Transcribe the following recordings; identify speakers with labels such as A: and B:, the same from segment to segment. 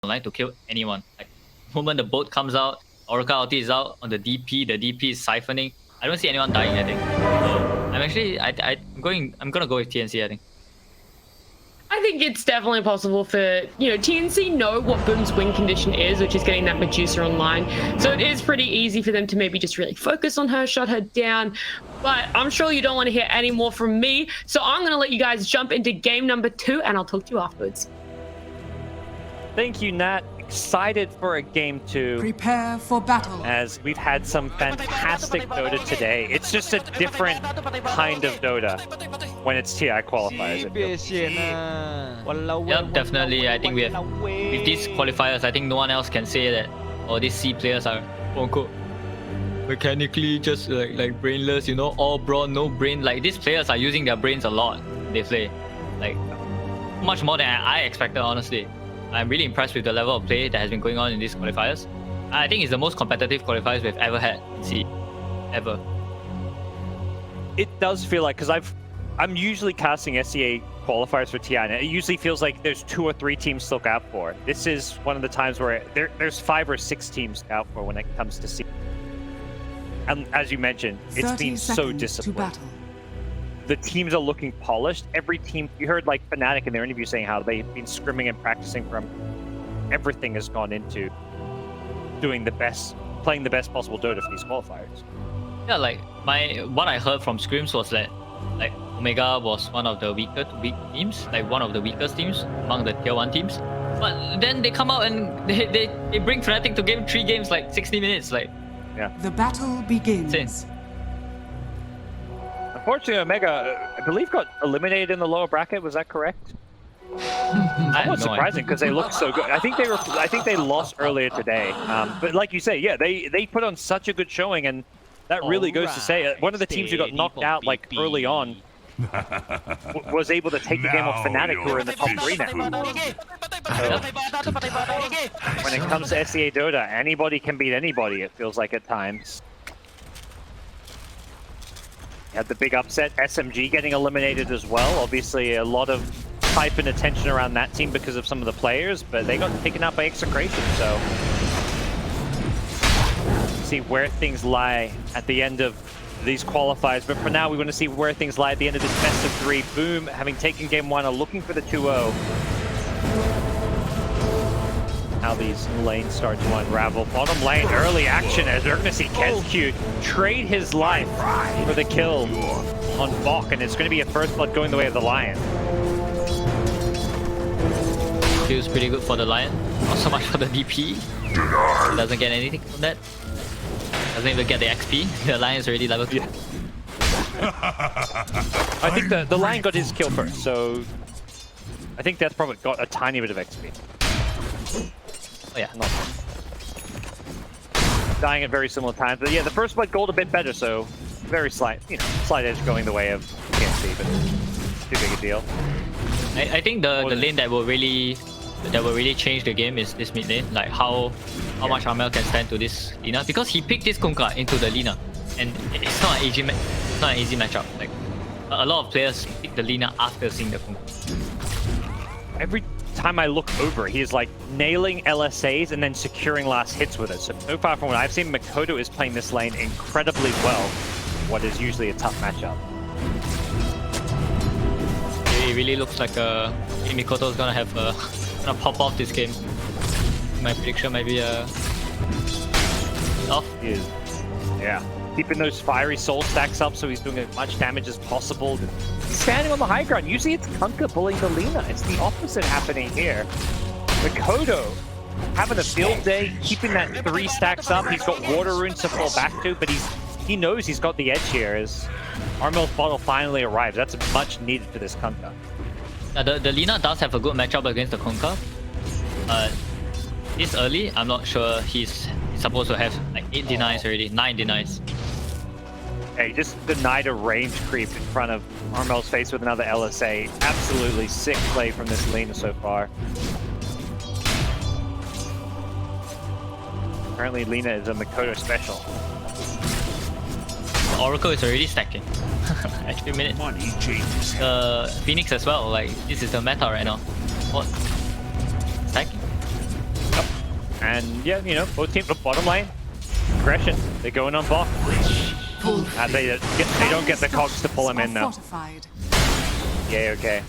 A: online to kill anyone. Like, the moment the boat comes out, Oracle ulti is out on the DP is siphoning. I don't see anyone dying, I think. So I'm actually I'm gonna go with TnC, I think.
B: I think it's definitely possible for, TnC know what Boom's win condition is, which is getting that Medusa online. So it is pretty easy for them to maybe just really focus on her, shut her down. But I'm sure you don't want to hear any more from me. So I'm going to let you guys jump into game number 2 and I'll talk to you afterwards.
C: Thank you, Nat. Excited for a game 2.
D: Prepare for battle.
C: As we've had some fantastic Dota today. It's just a different kind of Dota when it's TI qualifiers.
A: Yep, definitely. I think with these qualifiers, I think no one else can say that these C players are quote-unquote mechanically just like brainless, all brawn, no brain. Like, these players are using their brains a lot. They play like much more than I expected, honestly. I'm really impressed with the level of play that has been going on in these qualifiers. I think it's the most competitive qualifiers we've ever had in C, ever.
C: It does feel like, because I'm usually casting SEA qualifiers for TI, and it usually feels like there's 2 or 3 teams to look out for. This is one of the times where there's 5 or 6 teams to look out for when it comes to C. And as you mentioned, it's been so disciplined. The teams are looking polished. Every team, you heard like Fnatic in their interview saying how they've been scrimming and practicing from everything has gone into doing the best, playing the best possible Dota for these qualifiers.
A: Yeah, like what I heard from scrims was that like Omega was one of the weak teams, like one of the weakest teams among the tier 1 teams. But then they come out and they bring Fnatic to game 3 games like 60 minutes, like.
C: Yeah.
D: The battle begins.
A: Insane.
C: Unfortunately, Omega, I believe, got eliminated in the lower bracket. Was that correct? Somewhat surprising because they look so good. I think they lost earlier today. But like you say, yeah, they put on such a good showing, and that really goes to say one of the teams who got knocked out like early on was able to take the game off Fnatic, who are in the top 3 now. So, when it comes to SEA Dota, anybody can beat anybody. It feels like at times. Had the big upset, SMG getting eliminated as well. Obviously, a lot of hype and attention around that team because of some of the players, but they got taken out by Execration, so see where things lie at the end of these qualifiers. But for now, we want to see where things lie at the end of this best of 3. Boom, having taken game 1, are looking for the 2-0. How these lanes start to unravel. Bottom lane, early action as we're going to see KezQ trade his life for the kill on Bok, and it's going to be a first blood going the way of the Lion.
A: Feels pretty good for the Lion. Not so much for the DP. He doesn't get anything from that. Doesn't even get the XP. The Lion is already level 2.
C: Yeah. I think the Lion got his kill first, so I think that's probably got a tiny bit of XP.
A: Oh yeah,
C: not dying at very similar times, but yeah, the first blood gold a bit better, so very slight, slight edge going the way of TnC, but too big a deal.
A: I think the lane that will really change the game is this mid lane, like how much Armel can stand to this Lina, because he picked this Kunkka into the Lina, and it's not an easy matchup. Like a lot of players pick the Lina after seeing the Kunkka.
C: Every time I look over, he is like nailing LSAs and then securing last hits with it. So far from what I've seen, Mikoto is playing this lane incredibly well, what is usually a tough matchup.
A: It really looks like Mikoto is gonna pop off this game. My prediction might be off.
C: He is, yeah. Keeping those fiery soul stacks up so he's doing as much damage as possible. He's standing on the high ground. Usually it's Kunkka pulling the Lina. It's the opposite happening here. Mikoto having a field day, keeping that 3 stacks up. He's got water runes to fall back to, but he knows he's got the edge here as Armel's bottle finally arrives. That's much needed for this Kunkka.
A: The Lina does have a good matchup against the Kunkka. This early, I'm not sure he's supposed to have like 8 denies already, 9 denies.
C: Yeah, he just denied a range creep in front of Armel's face with another LSA. Absolutely sick play from this Lina so far. Apparently Lina is a Mikoto special.
A: Oracle is already stacking. At 3 minutes. Phoenix as well, like this is the meta right now. What? Stacking?
C: And yeah, you know, both teams, bottom lane, aggression. They're going on bot. They don't get the cogs to pull him in now.
D: Fortified.
C: Yeah, okay.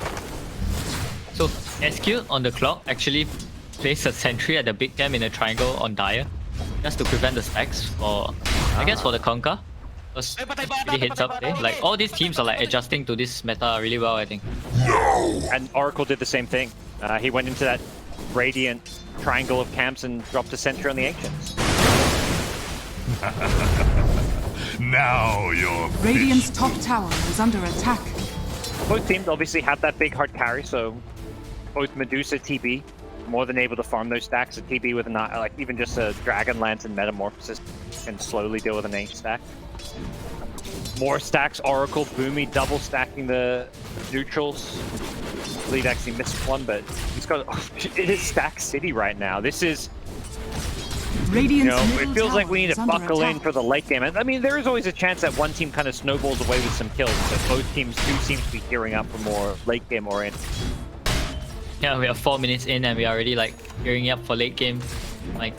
A: So SQ on the clock actually placed a sentry at the big camp in a triangle on Dire, just to prevent the stacks for, I guess, for the conquer. Because really heads up there. Like all these teams are like adjusting to this meta really well, I think.
C: And Oracle did the same thing. He went into that radiant triangle of camps and dropped a sentry on the Ancients.
E: Now you're
D: Radiant's top tower is under attack.
C: Both teams obviously have that big hard carry, so both Medusa, TB, more than able to farm those stacks. A TB with like even just a Dragon Lance and Metamorphosis can slowly deal with an 8 stack. More stacks, Oracle, Boomy, double stacking the neutrals. Lead actually missed one, but he's got it is Stack City right now. This is, you know, it feels like we need to buckle in for the late game. I mean, there is always a chance that one team kind of snowballs away with some kills, but both teams do seem to be gearing up for more late game oriented.
A: Yeah, we are 4 minutes in and we are already like gearing up for late game. Like,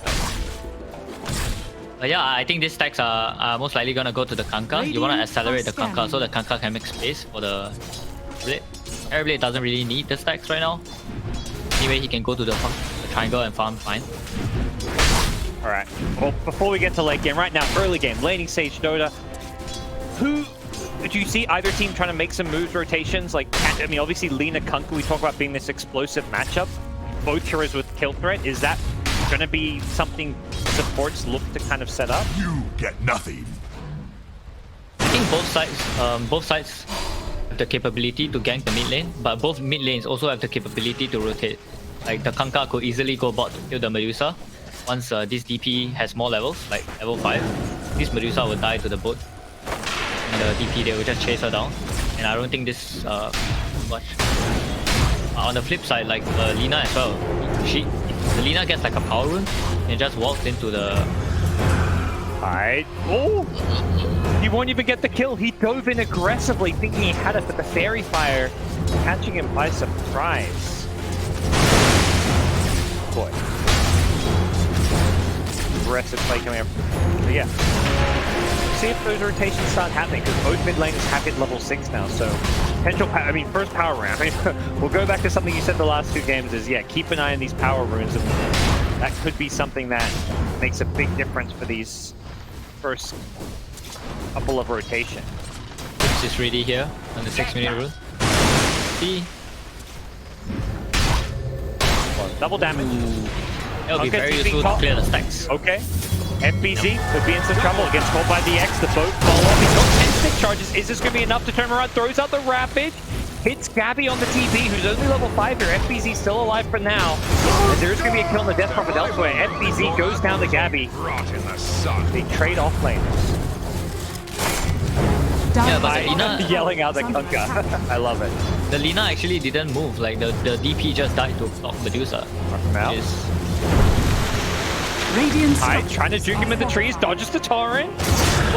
A: but yeah, I think these stacks are most likely gonna go to the Kanka. You wanna accelerate the Kanka so the Kanka can make space for the Blade. Terrorblade doesn't really need the stacks right now. Anyway, he can go to the triangle and farm fine.
C: Alright, well, before we get to late game, right now, early game, laning stage Dota. Who do you see either team trying to make some moves, rotations? Like, I mean, obviously Lina Kunkka, we talk about being this explosive matchup. Both heroes with kill threat. Is that going to be something supports look to kind of set up?
E: You get nothing.
A: I think both sides have the capability to gank the mid lane, but both mid lanes also have the capability to rotate. Like the Kanka could easily go bot to kill the Medusa. Once this DP has more levels, like level 5, this Medusa will die to the boat. And the DP, they will just chase her down. And I don't think this much. On the flip side, like Lina as well. If the Lina gets like a power rune and just walks into the...
C: Alright. Oh! He won't even get the kill. He dove in aggressively, thinking he had it, but the Fairy Fire catching him by surprise. Boy. Aggressive play coming up. But yeah. See if those rotations start happening, because both mid lanes have hit level 6 now, so potential I mean, first power round. I mean, we'll go back to something you said the last 2 games is, yeah, keep an eye on these power runes, and that could be something that makes a big difference for these first couple of rotation.
A: This is ready here on the 6-minute rune. See?
C: Well, double damage.
A: That will be very useful to clear the stacks.
C: Okay. FBZ could be in some trouble. Gets caught by the X. The boat fall off. He's got 10 stick charges. Is this going to be enough to turn around? Throws out the Rapid. Hits Gabbi on the TP, who's only level 5 here. FBZ still alive for now. And there is going to be a kill on the Death Prophet elsewhere. FBZ goes down to Gabbi. They trade off lanes.
A: Yeah, but the Lina...
C: yelling out the Kunkka. I love it.
A: The Lina actually didn't move. Like the DP just died to block Medusa.
C: Alright, trying to juke him in the trees, dodges the torrent.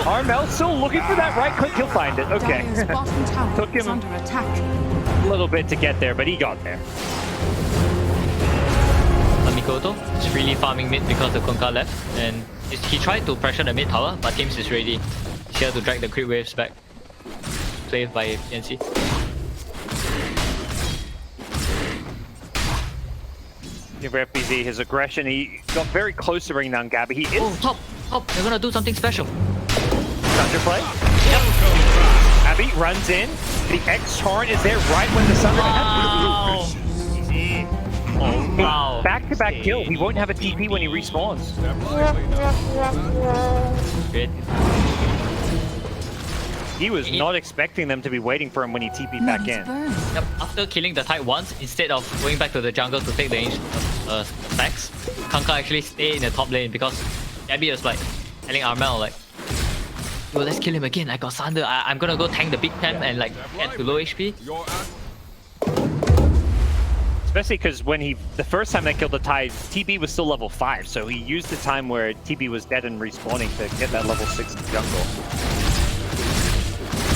C: Armel still looking for that right click, he'll find it. Okay. Took him a little bit to get there, but he got there.
A: Mikoto is really farming mid because the Kunkka left, and he tried to pressure the mid tower, but Teams is ready. He's here to drag the creep waves back. Played by TnC.
C: For FBZ, his aggression, he got very close to bringing down Gabbi. He is...
A: Oh, top! They're gonna do something special.
C: Thunder play. Yep. Gabbi runs in. The X Torrent is there right when the Thunder...
A: Wow! Oh, wow.
C: Back-to-back kill. He won't have a TP when he respawns.
A: Great.
C: He was not expecting them to be waiting for him when he TP'd back in.
A: Yep. After killing the Tide once, instead of going back to the jungle to take the stacks, Kunkka actually stayed in the top lane because Gabbi was like telling Armel like, yo, let's kill him again. I got Sunder. I'm gonna go tank the big camp and like get to low HP.
C: Especially because when the first time they killed the Tide, TB was still level 5, so he used the time where TB was dead and respawning to get that level 6 in the jungle.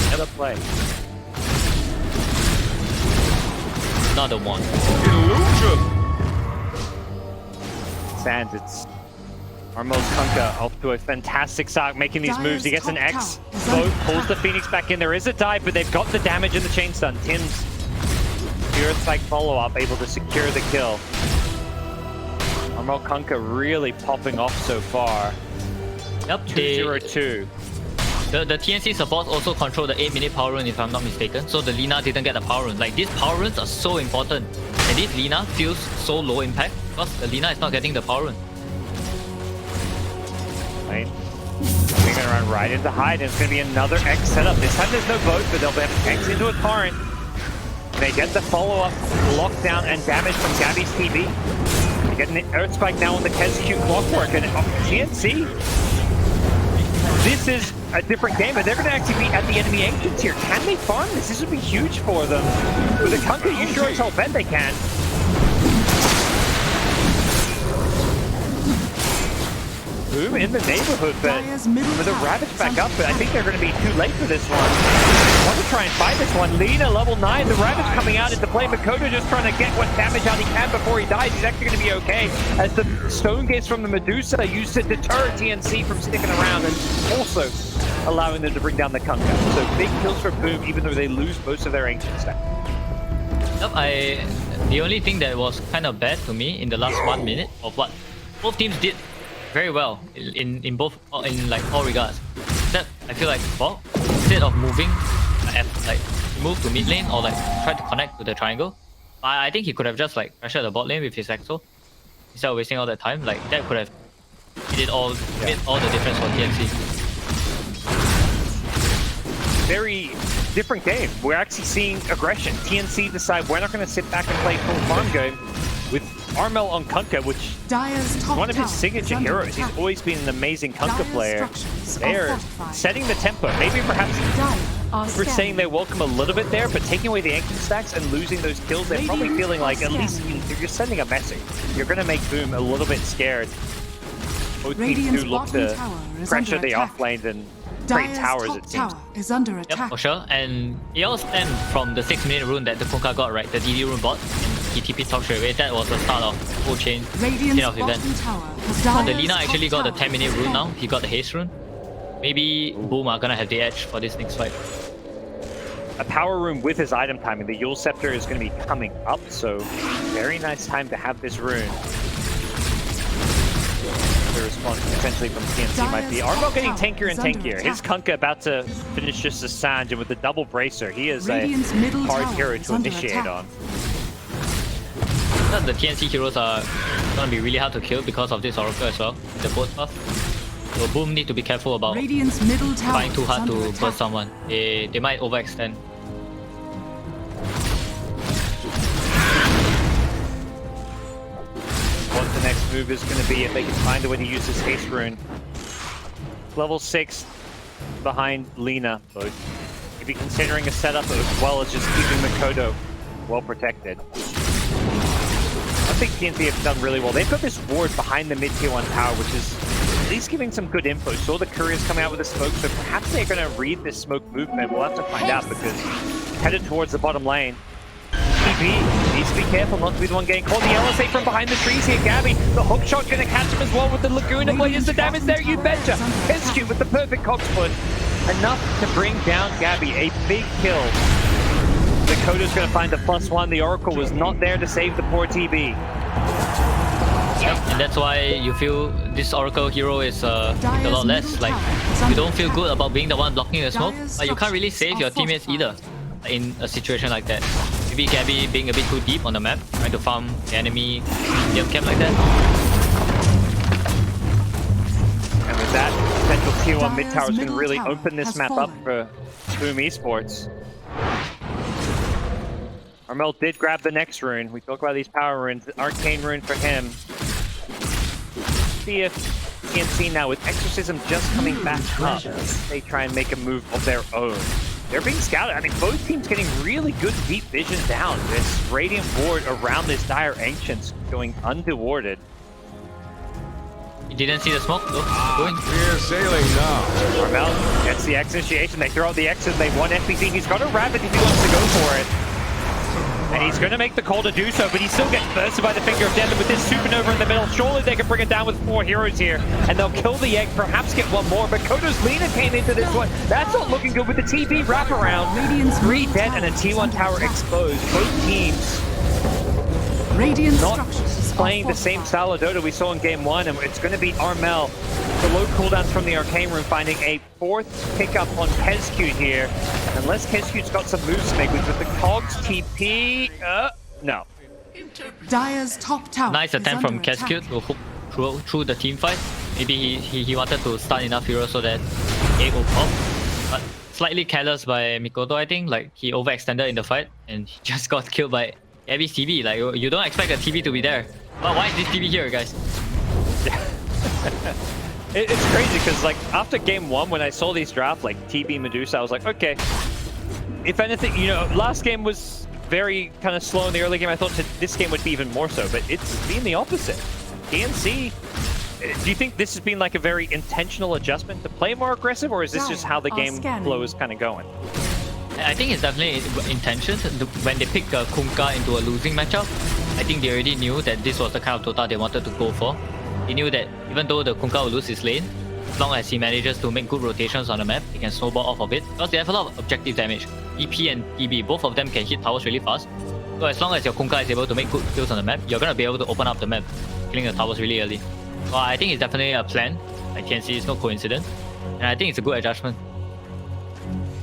C: Another play.
A: Another one.
E: Illusion.
C: Sands, it's Armel's Kunkka off to a fantastic start, making these moves. He gets an X, boat, pulls the Phoenix back in. There is a dive, but they've got the damage and the chain stun. Tim's Earth Spike follow-up able to secure the kill. Armel Kunkka really popping off so far.
A: Yep,
C: 2-0-2.
A: The TnC supports also control the 8-minute power run if I'm not mistaken. So the Lina didn't get the power run. Like these power runs are so important. And this Lina feels so low impact because the Lina is not getting the power run.
C: Right. They're gonna run right into hide, and it's gonna be another X setup. This time there's no boat, but they'll have X into a torrent. They get the follow-up, lockdown, and damage from Gabbi's TB. They get an Earth Spike now on the KES-Q Clockwork, and TnC. This is a different game, and they're going to actually be at the enemy ancients here. Can they farm this? This would be huge for them. With a Kunkka, you sure as hell bet they can. Boom in the neighborhood, but with a Ravage back up, but I think they're going to be too late for this one. Want to try and fight this one. Lina, level 9, the Ravage coming out into play. Makoto just trying to get what damage out he can before he dies. He's actually going to be okay, as the Stone Gaze from the Medusa used to deter TnC from sticking around and also allowing them to bring down the Kunkka. So big kills for Boom, even though they lose most of their Ancient stack.
A: Yep, the only thing that was kind of bad to me in the last 1 minute of what both teams did very well in both like all regards. Except I feel like well, instead of moving like move to mid lane or like try to connect to the triangle, I think he could have just like pressured the bot lane with his Exo instead of wasting all that time. Like that could have made all the difference for TnC.
C: Very different game. We're actually seeing aggression. TnC decide we're not going to sit back and play full farm game with Armel on Kunkka, which is one of his signature heroes. He's always been an amazing Kunkka player. They are setting the tempo. Maybe perhaps we're saying they welcome a little bit there, but taking away the ancient stacks and losing those kills, they're probably feeling like at least you're sending a message. You're going to make Boom a little bit scared. Both teams do look to pressure the off lanes and create towers, it seems.
D: Is under attack.
A: Yep, for sure. And it all stemmed from the 6-minute rune that the Kunkka got, right? The DD rune bot. He TP top straight away. That was the start of whole chain of events. But the Lina actually got the 10-minute rune now. He got the haste rune. Maybe Boom are gonna have the edge for this next fight.
C: A power rune with his item timing. The Yule Scepter is going to be coming up, so very nice time to have this rune. The response potentially from TnC might be Armel getting tankier and tankier. His Kunkka about to finish just a Sanj, and with the double bracer, he is a hard hero to initiate on.
A: The TnC heroes are gonna be really hard to kill because of this Oracle as well, the both buff. So Boom need to be careful about trying too hard to burst someone. They might overextend.
C: What the next move is going to be if they can find a way to use this haste rune. Level 6 behind Lina, both. Maybe considering a setup as well as just keeping Makoto well protected. I think TnC have done really well. They've got this ward behind the mid-tier 1 tower, which is at least giving some good info. Saw the couriers coming out with the smoke, so perhaps they're going to read this smoke movement. We'll have to find out, because headed towards the bottom lane. TB needs to be careful not to be the one getting caught. The LSA from behind the trees here. Gabbi, the hook shot going to catch him as well with the Laguna Blade. Is the damage there? You betcha. KES-Q with the perfect cogs foot. Enough to bring down Gabbi. A big kill. Dakota's going to find the +1. The Oracle was not there to save the poor TB.
A: Yep, and that's why you feel this Oracle hero is a lot less. Like, you don't feel good about being the one blocking the smoke, but you can't really save your teammates either in a situation like that. Maybe Gabbi being a bit too deep on the map, trying to farm the enemy medium camp like that.
C: And with that, potential tier 1 mid tower is going to really open this map up for Boom Esports. Armel did grab the next rune. We talk about these power runes. Arcane rune for him. See if TnC now with Exorcism just coming back up, they try and make a move of their own. They're being scouted. I mean, both teams getting really good deep vision down. This Radiant Ward around this Dire Ancients going undewarded.
A: You didn't see the smoke? Look, going.
F: We're sailing now.
C: Armel gets the X initiation. They throw out the X's. They want FPC. He's got a Rabbit if he wants to go for it. And he's going to make the call to do so, but he still gets bursted by the Finger of Death. And with this supernova in the middle, surely they can bring it down with 4 heroes here. And they'll kill the egg, perhaps get one more. But Kodo's Lina came into this one. That's not looking good with the TB wraparound. 3 dead and a T1 tower exposed. Both teams
D: Radiant
C: not
D: structures
C: playing the same style of Dota we saw in game 1, and it's going to be Armel. The low cooldowns from the Arcane Room finding a 4th pickup on Kezcute here. Unless Kezcute's got some moves to make with the Cogs TP. No.
D: Dire's top tower.
A: Nice
D: is
A: attempt from
D: under attack.
A: Kezcute to hook through the team fight. Maybe he wanted to stun enough heroes so that egg will pop. But slightly careless by Mikoto, I think. Like, he overextended in the fight and he just got killed by Gabbi's TB. Like, you don't expect a TB to be there. But why is this TB here, guys?
C: It's crazy because, like, after game 1, when I saw these draft, like TB Medusa, I was like, okay. If anything, you know, last game was very kind of slow in the early game. I thought this game would be even more so, but it's been the opposite. TnC, do you think this has been like a very intentional adjustment to play more aggressive, or is this just how the game flow is kind of going?
A: I think it's definitely intention. When they picked Kunkka into a losing matchup, I think they already knew that this was the kind of Dota they wanted to go for. They knew that even though the Kunkka will lose his lane, as long as he manages to make good rotations on the map, he can snowball off of it. Because they have a lot of objective damage. EP and TB, both of them can hit towers really fast. So as long as your Kunkka is able to make good kills on the map, you're going to be able to open up the map, killing the towers really early. So I think it's definitely a plan. I can see it's no coincidence. And I think it's a good adjustment.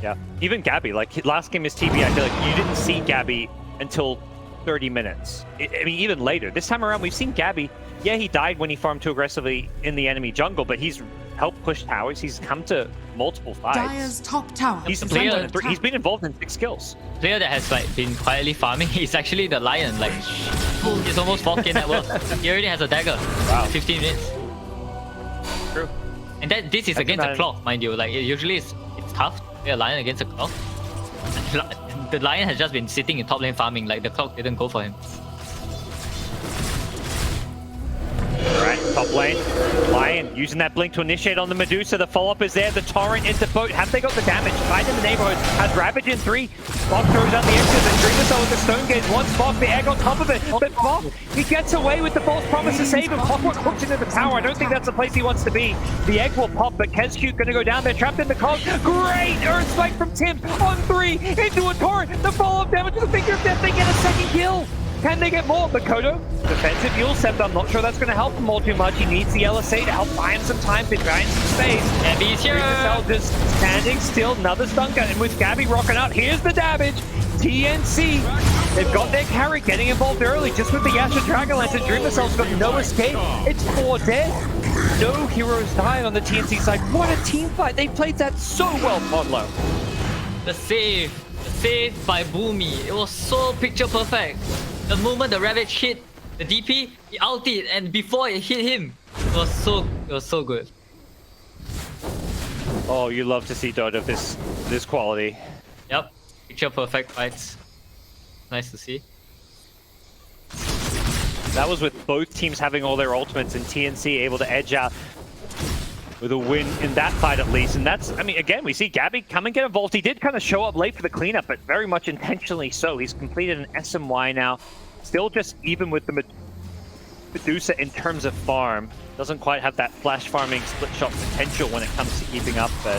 C: Yeah, even Gabbi, like last game is TB, I feel like you didn't see Gabbi until 30 minutes. I mean, even later. This time around, we've seen Gabbi. Yeah, he died when he farmed too aggressively in the enemy jungle, but he's helped push towers. He's come to multiple fights.
D: Dire's top tower.
C: He's been involved in 6 kills.
A: Player that has like been quietly farming is actually the Lion. Like, he's almost 4k net worth. He already has a dagger.
C: Wow.
A: 15 minutes.
C: True.
A: And this is against a clock, mind you. Like, usually it's tough to play a Lion against a clock. The Lion has just been sitting in top lane farming. Like, the clock didn't go for him.
C: Right, top lane. Lion using that blink to initiate on the Medusa. The follow-up is there. The torrent into boat. Have they got the damage? Tide in the neighborhood. Has Ravage in 3. Spock throws out the exit. And Dreamer with the Stone Gaze. One Spock, the egg on top of it. But Spock, he gets away with the false promise to save him. Clockwork hooks into the tower. I don't think that's the place he wants to be. The egg will pop, but Kezcute gonna go down there. Trapped in the cog. Great Earth Spike from Tim on 3 into a torrent. The follow-up damage to the Finger of Death. They get a second kill. Can they get more? Makoto, defensive Yule Scepter. I'm not sure that's going to help him all too much. He needs the LSA to help buy him some time to try some space.
A: Gabbi's here!
C: Just standing still, another stun gun, and with Gabbi rocking out, here's the damage. TnC, they've got their carry getting involved early, just with the Yasha Dragon Lance, and Dreamer Cell's got no escape. It's 4 dead. No heroes die on the TnC side. What a team fight. They played that so well, Podlo.
A: The save by Boomy. It was so picture perfect. The moment the Ravage hit the DP, he ulted, and before it hit him, it was so good.
C: Oh, you love to see Dota of this quality.
A: Yep, picture perfect fights. Nice to see.
C: That was with both teams having all their ultimates and TnC able to edge out with a win in that fight at least. And that's, I mean, again, we see Gabbi come and get involved. He did kind of show up late for the cleanup, but very much intentionally so. He's completed an SMY now. Still just even with the Medusa in terms of farm. Doesn't quite have that flash farming split shot potential when it comes to keeping up, but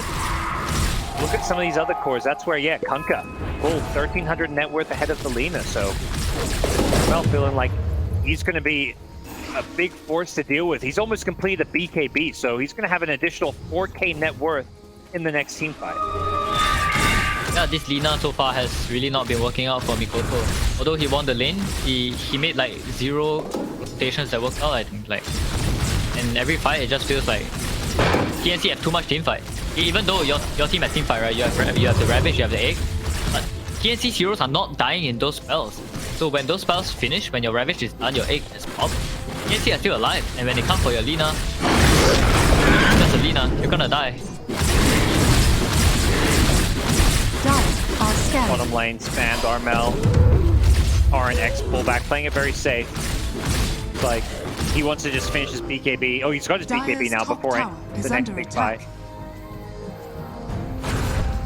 C: look at some of these other cores. That's where, yeah, Kunkka, full 1,300 net worth ahead of the Lina. So, well, feeling like he's going to be a big force to deal with. He's almost completed a BKB, so he's going to have an additional 4k net worth in the next team fight.
A: Yeah, this Lina so far has really not been working out for Mikoto. Although he won the lane, he made like 0 rotations that worked out, I think. Like, and every fight it just feels like TnC have too much team fight. Even though your team has team fight, right? You have the Ravage, you have the egg, but TnC's heroes are not dying in those spells. So when those spells finish, when your Ravage is done, your egg has popped, TnC are still alive, and when they come for your Lina, that's a Lina, you're gonna die.
C: Bottom lane, spammed Armel. RNX pullback, playing it very safe. It's like, he wants to just finish his BKB. Oh, he's got his BKB now before the next big fight.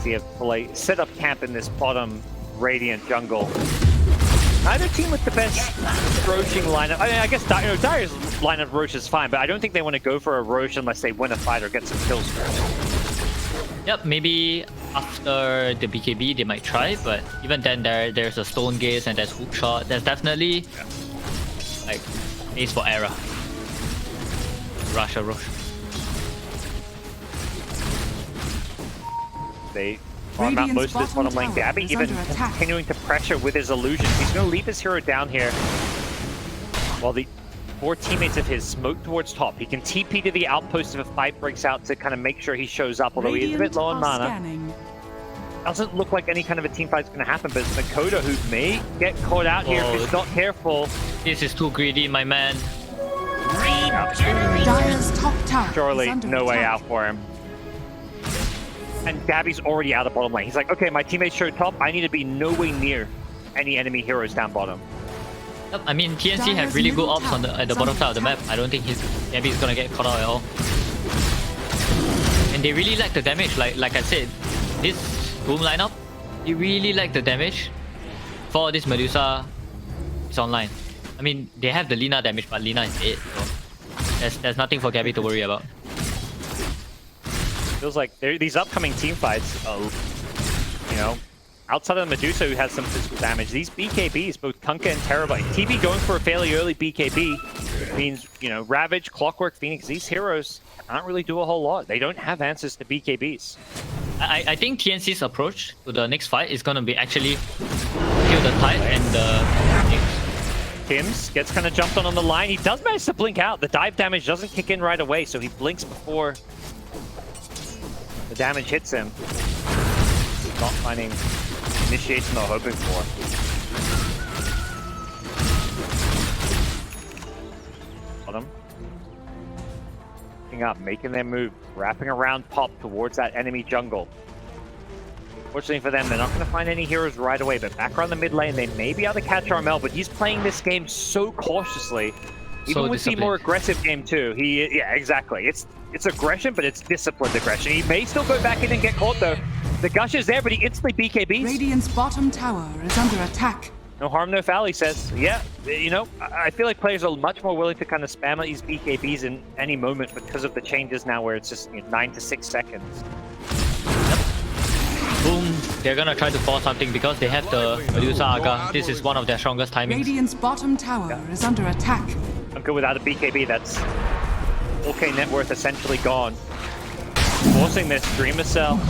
C: So you have to set up camp in this bottom Radiant jungle. Neither team with the best roaching lineup. I mean, I guess Dire's lineup Roach is fine, but I don't think they want to go for a Roach unless they win a fight or get some kills first.
A: Yep, maybe after the BKB they might try, but even then there's a Stone Gaze and there's Hook Shot. There's definitely like space for error. Rush or Roach.
C: They farm out most of this bottom lane. Gabbi even continuing to pressure with his illusions. He's going to leave his hero down here while the 4 teammates of his smoke towards top. He can TP to the outpost if a fight breaks out to kind of make sure he shows up, although he is a bit low on mana. Doesn't look like any kind of a team fight's going to happen, but it's Nakoda who may get caught out here if he's not careful.
A: This is too greedy, my man.
D: Dire's top tower
C: Surely
D: is under
C: no way
D: attack.
C: out for him. And Gabby's already out of bottom lane. He's like, okay, my teammates showed top. I need to be no way near any enemy heroes down bottom.
A: Yep, I mean, TnC have really good ops on at the bottom side of the map. I don't think Gabbi is gonna get caught out at all. And they really lack the damage. Like I said, this Boom lineup, they really lack the damage for this Medusa is online. I mean, they have the Lina damage, but Lina is dead. So there's nothing for Gabbi to worry about.
C: Feels like these upcoming team fights, you know, outside of the Medusa who has some physical damage, these BKBs, both Kunkka and Terrorblade, TB going for a fairly early BKB means, you know, Ravage, Clockwork, Phoenix, these heroes can't really do a whole lot. They don't have answers to BKBs.
A: I think TnC's approach to the next fight is gonna be actually kill the Tide and the
C: Tims gets kind of jumped on the line. He does manage to blink out. The dive damage doesn't kick in right away, so he blinks before the damage hits him. Not finding initiation they're hoping for. Bottom. Picking up, making their move, wrapping around Pop towards that enemy jungle. Fortunately for them, they're not going to find any heroes right away, but back around the mid lane, they may be able to catch Armel, but he's playing this game so cautiously. Even with the more aggressive game too, yeah, exactly. It's aggression, but it's disciplined aggression. He may still go back in and get caught though. The gush is there, but he instantly BKBs.
D: Radiant's bottom tower is under attack.
C: No harm, no foul, he says. Yeah, you know, I feel like players are much more willing to kind of spam out these BKBs in any moment because of the changes now where it's just 9 to 6 seconds.
A: Boom, they're gonna try to force something because they have the Medusa Aga. This is one of their strongest timings.
D: Radiant's bottom tower is under attack.
C: I'm good without a BKB. That's 4K net worth essentially gone. Forcing this Dreamer Cell.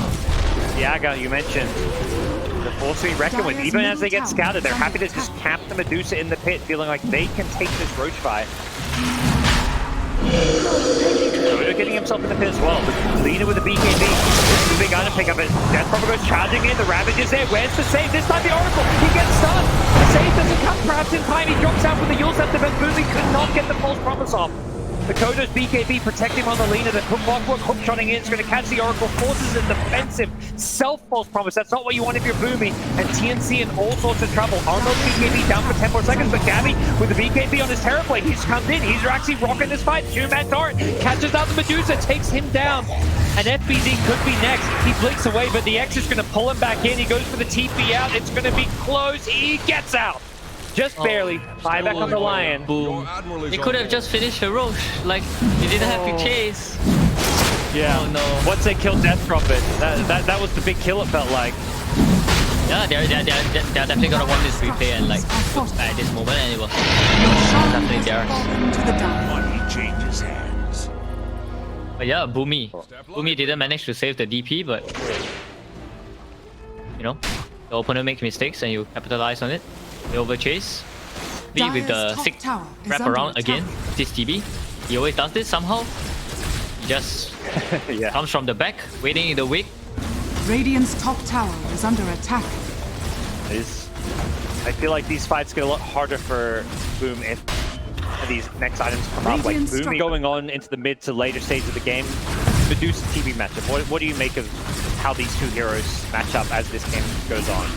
C: Yaga, you mentioned. They're forcing reckon with. Even as they get scouted, they're happy to just cap the Medusa in the pit, feeling like they can take this Roach fight. Nakoda getting himself in the pit as well. But Lina with a BKB. This is a big item pickup. Death Prophet goes charging in. The Ravage is there. Where's the save? This time the Oracle. He gets stunned. The save doesn't come perhaps in time. He drops out with the Yule Scepter, but Boomy could not get the false promise off. Nakoda's BKB protecting on the Lina. The Clockwork hook shotting in. It's going to catch the Oracle. Forces a defensive self-false promise. That's not what you want if you're Boomy. And TnC in all sorts of trouble. Arnold's BKB down for 10 more seconds, but Gabbi with the BKB on his Terrorblade. He's come in. He's actually rocking this fight. 2-man turret. Catches out the Medusa. Takes him down. And FBZ could be next. He blinks away, but the X is going to pull him back in. He goes for the TP out. It's going to be close. He gets out. Just barely. Buyback on the Lion.
A: Boom. They could have just finished the Roche. Like, they didn't have to chase.
C: Yeah.
A: Oh no.
C: Once they killed Death Prophet, that was the big kill it felt like.
A: Yeah, they're definitely gonna want this replay and like at this moment, and it was definitely theirs.
E: Money changes hands.
A: But yeah, Boomy didn't manage to save the DP, but you know, the opponent makes mistakes and you capitalize on it. They overchase. B with the sick wrap around again. This TB. He always does this somehow. He just comes from the back, waiting in the wake.
D: Radiant's top tower is under attack.
C: I feel like these fights get a lot harder for Boom if these next items come up. Like Boom going on into the mid to later stage of the game. Medusa TV matchup. What do you make of how these two heroes match up as this game goes on?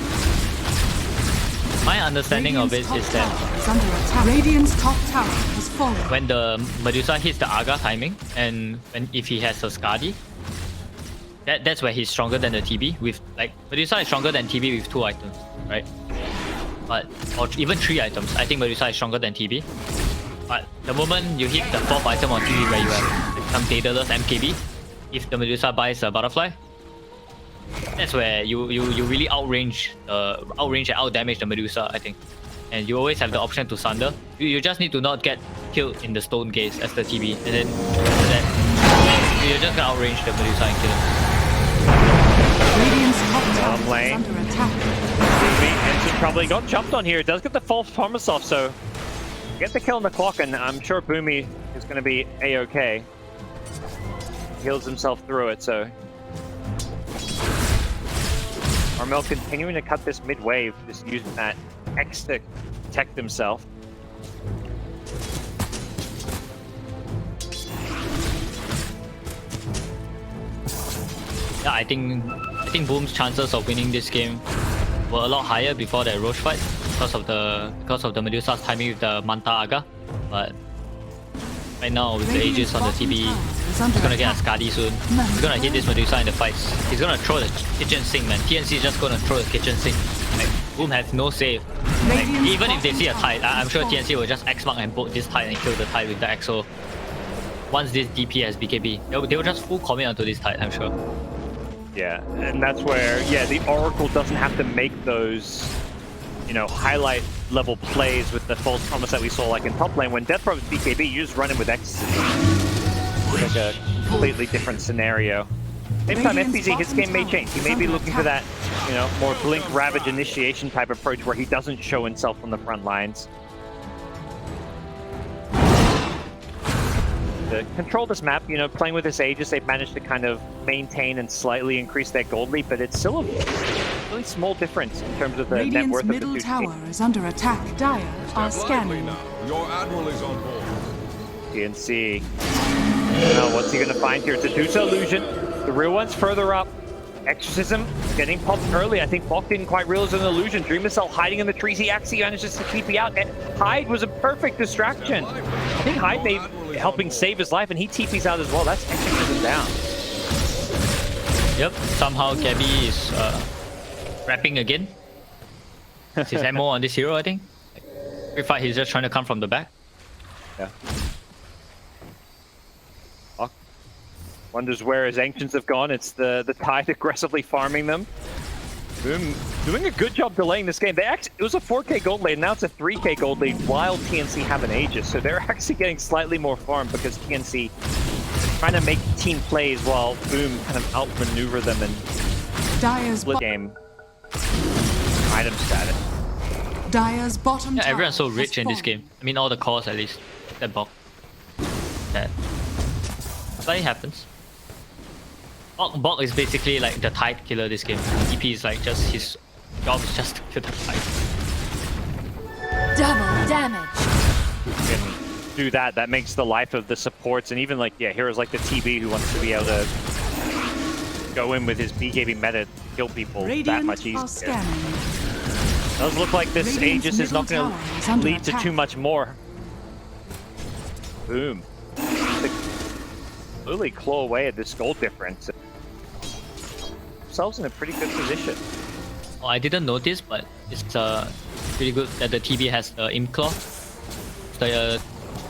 A: My understanding of it is that
D: Radiant's top tower has fallen.
A: When the Medusa hits the Aga timing, and if he has a Skadi, that's where he's stronger than the TB. With like Medusa is stronger than TB with 2 items, right? but or even 3 items. I think Medusa is stronger than TB. But the moment you hit the 4th item on TB where you have like, some daedalus MKB, if the Medusa buys a butterfly, that's where you really outrange and outdamage the Medusa, I think. And you always have the option to sunder. You just need to not get killed in the stone gaze as the TB, and then after that, you're just gonna outrange the Medusa and kill him.
D: Radiant's top tower is
C: lane.
D: under attack.
C: And he probably got jumped on here. Does get the false promise off, so get the kill on the clock, and I'm sure Boomy is going to be a-okay. Heals himself through it, so Armel continuing to cut this mid-wave, just using that X to protect himself.
A: Yeah, I think Boom's chances of winning this game were a lot higher before that Roche fight because of the Medusa's timing with the Manta Aga. But right now with the Aegis on the TB, he's gonna get a Skadi soon. He's gonna hit this Medusa in the fights. He's gonna throw the kitchen sink, man. TnC is just gonna throw the kitchen sink. Like, Boom has no save. Like, even if they see a Tide, I'm sure TnC will just X-Mark and bolt this Tide and kill the Tide with the Exo. Once this DP has BKB, they will just full commit onto this Tide, I'm sure.
C: Yeah, and that's where, yeah, the Oracle doesn't have to make those, you know, highlight level plays with the false promise that we saw like in top lane. When Death Rob's BKB, you just run in with Exorcism. It's like a completely different scenario. Same time, FBZ, his game may change. He may be looking for that, you know, more Blink Ravage initiation type approach where he doesn't show himself on the front lines. To control this map, you know, playing with this Aegis, they've managed to kind of maintain and slightly increase their gold lead, but it's still a really small difference in terms of the net worth of the two
D: middle tower
C: teams.
D: is under attack. Dire are scanning.
E: Your admiral is on board.
C: TnC. Now, what's he going to find here? It's a Medusa illusion. The real one's further up. Exorcism getting popped early. I think Bok didn't quite realize it was an illusion. Dream Missile hiding in the trees. He actually manages to TP out. And Hyde was a perfect distraction. I think Hyde may be helping save his life, and he TPs out as well. That's Exorcism down.
A: Yep, somehow Gabbi is rapping again. It's his MO on this hero, I think. Every fight he's just trying to come from the back.
C: Yeah. Bok wonders where his Ancients have gone. It's the Tide aggressively farming them. Boom, doing a good job delaying this game. It was a 4k gold lead, now it's a 3k gold lead while TnC have an Aegis. So they're actually getting slightly more farm because TnC is trying to make team plays while Boom kind of outmaneuver them and
D: Dire's
C: split game item status.
D: Dire's bottom
A: Yeah,
D: tower
A: everyone's so
D: has
A: rich in this
D: fallen.
A: game. I mean, all the cores at least. That Bok. That. But it happens. Bok is basically like the Tide killer this game. EP is like just his job is just to kill the Tide.
F: Double damage.
C: You can do that. That makes the life of the supports and even like, yeah, heroes like the TB who wants to be able to go in with his BKB meta to kill people
D: Radiant
C: that much
D: are
C: easier.
D: scanning.
C: Does look like this
D: Radiant's
C: Aegis is not
D: middle
C: going
D: tower is
C: to
D: under
C: lead to
D: attack.
C: too much more. Boom. Really claw away at this gold difference. Themselves in a pretty good position.
A: Oh, I didn't notice, but it's pretty good that the TB has the Imp Claw. The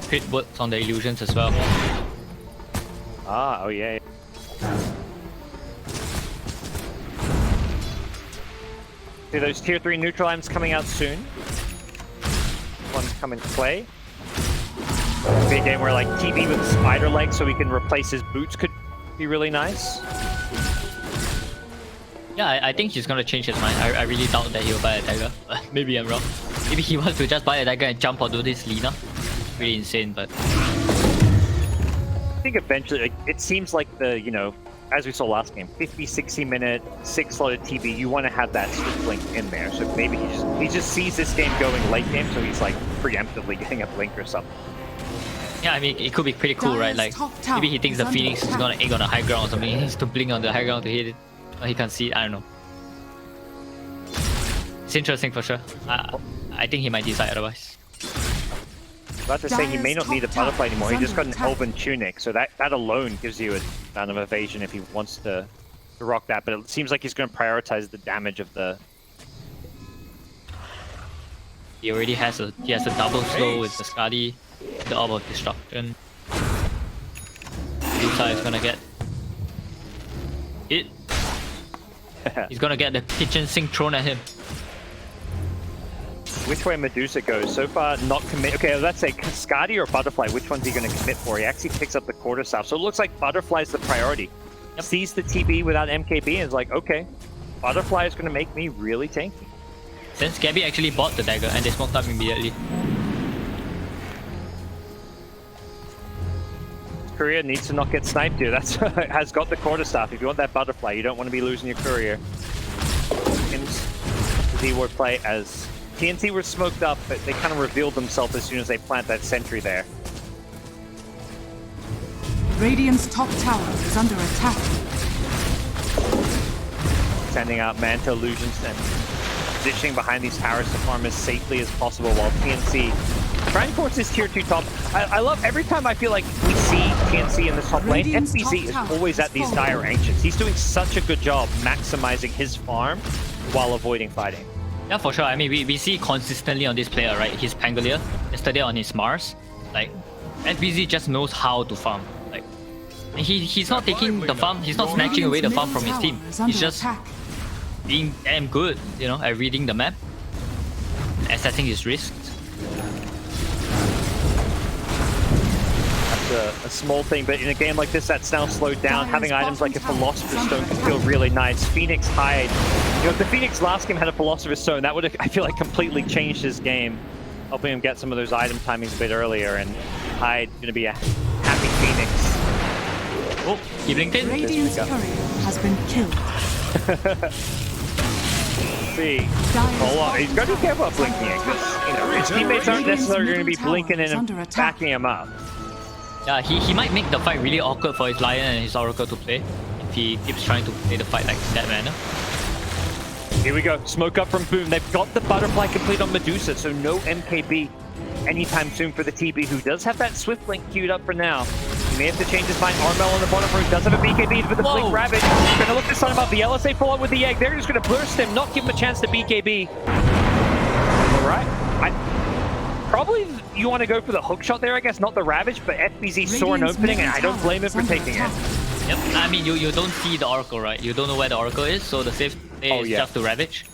A: crit works on the illusions as well.
C: Ah, oh yeah. See those tier 3 neutral items coming out soon. One's come into play. Be a game where like TB with spider legs so he can replace his boots could be really nice.
A: Yeah, I think he's gonna change his mind. I really doubt that he'll buy a dagger. Maybe I'm wrong. Maybe he wants to just buy a dagger and jump onto this Lina. Pretty insane, but
C: I think eventually, like, it seems like the, you know, as we saw last game, 50, 60 minute, 6-slotted TB, you want to have that Swift Blink in there. So maybe he just sees this game going late game, so he's like preemptively getting a Blink or something.
A: yeah, I mean, it could be pretty cool, right? Like, maybe he thinks the Phoenix is gonna egg on the high ground or something. He needs to blink on the high ground to hit it. Or he can't see it, I don't know. It's interesting for sure. I think he might decide otherwise.
C: About to say he may not need a butterfly anymore. He just got an Elven Tunic, so that alone gives you a amount of evasion if he wants to rock that. But it seems like he's going to prioritize the damage of the
A: He already has a double slow with the Skadi, the Orb of Destruction. Medusa is gonna get it. He's gonna get the kitchen sink thrown at him.
C: Which way Medusa goes? So far, not commit. Okay, let's say Skadi or Butterfly. Which one's he going to commit for? He actually picks up the quarterstaff. So it looks like Butterfly's the priority.
A: Yep.
C: Sees the TB without MKB and is like, okay, Butterfly is going to make me really tanky.
A: Since Gabbi actually bought the dagger and they smoked up immediately.
C: Courier needs to not get sniped here. That's has got the quarterstaff. If you want that Butterfly, you don't want to be losing your Courier. Z-Ward play as TnC were smoked up, but they kind of revealed themselves as soon as they plant that sentry there.
D: Radiant's top tower is under attack.
C: Sending out Manta illusions and positioning behind these towers to farm as safely as possible while TnC trying to force this tier 2 top. I love every time I feel like we see TnC in this top lane, FBZ is always at these dire ancients. He's doing such a good job maximizing his farm while avoiding fighting.
A: Yeah, for sure. I mean, we see consistently on this player, right? His Pangolier, yesterday on his Mars. Like, FBZ just knows how to farm. Like, he's not taking the farm, he's not snatching away the farm from his team. He's just being damn good, you know, at reading the map, assessing his risks.
C: That's a small thing, but in a game like this that's now slowed down, having items like a Philosopher's Stone can feel really nice. Phoenix Hide, you know, if the Phoenix last game had a Philosopher's Stone, that would have, I feel like, completely changed his game, helping him get some of those item timings a bit earlier, and Hide going to be a happy Phoenix.
A: Oh, he blinked in.
D: Radiant's courier has been killed.
C: See, hold on, he's got to be careful of blinking it, because, you know, his teammates aren't necessarily going to be blinking in and backing him up.
A: Yeah, he might make the fight really awkward for his Lion and his Oracle to play if he keeps trying to play the fight like that manner.
C: Here we go, smoke up from Boom. They've got the Butterfly complete on Medusa, so no MKB anytime soon for the TB, who does have that Swift Link queued up for now. He may have to change his mind. Armel on the bottom room does have a BKB with the Blink Ravage. Gonna look to stun him up. The LSA pull out with the egg. They're just gonna burst him, not give him a chance to BKB. Alright. Probably you want to go for the hook shot there, I guess, not the Ravage, but FBZ saw an opening, and I don't blame him for taking it.
A: Yep, I mean, you don't see the Oracle, right? You don't know where the Oracle is, so the safe play is just to Ravage.